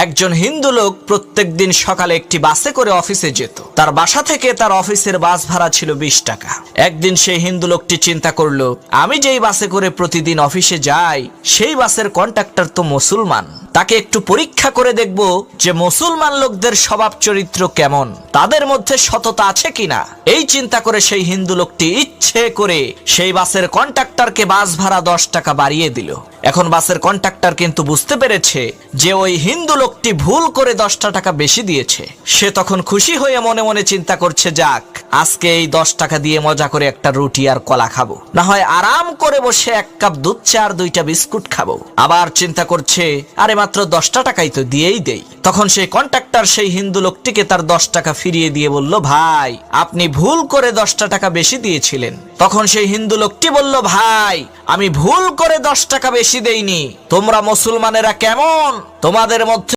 একজন হিন্দু লোক প্রত্যেকদিন সকালে একটি বাসে করে অফিসে যেত। তার বাসা থেকে তার অফিসের বাস ভাড়া ছিল 20 টাকা। একদিন সেই হিন্দু লোকটি চিন্তা করলো, আমি যেই বাসে করে প্রতিদিন অফিসে যাই সেই বাসের কন্ডাক্টর তো মুসলমান, তাকে একটু পরীক্ষা করে দেখব যে মুসলমান লোকদের স্বভাব চরিত্র কেমন, তাদের মধ্যে সততা আছে কিনা। এই চিন্তা করে সেই হিন্দু লোকটি ইচ্ছে করে সেই বাসের কন্ডাক্টরকে বাস ভাড়া 10 টাকা বাড়িয়ে দিল। এখন বাসের কন্ডাক্টর কিন্তু বুঝতে পেরেছে যে ওই হিন্দু লোকটি ভুল করে 10 টাকা বেশি দিয়েছে। সে তখন খুশি হয়ে মনে মনে চিন্তা করছে, যাক আজকে এই 10 টাকা দিয়ে মজা করে একটা রুটি আর কলা খাবো, না হয় আরাম করে বসে 1 কাপ দুধ চা আর 2টা বিস্কুট খাবো। আবার চিন্তা করছে, আরে মাত্র 10 টাকাই তো, দিয়েই দেই। তখন সেই কন্ডাক্টর সেই হিন্দু লোকটিকে তার 10 টাকা ফিরিয়ে দিয়ে বলল, ভাই আপনি ভুল করে 10 টাকা বেশি দিয়েছিলেন। তখন সেই হিন্দু লোকটি বলল, ভাই আমি ভুল করে 10 টাকা বেশি দেইনি, তোমরা মুসলমানেরা কেমন, তোমাদের মধ্যে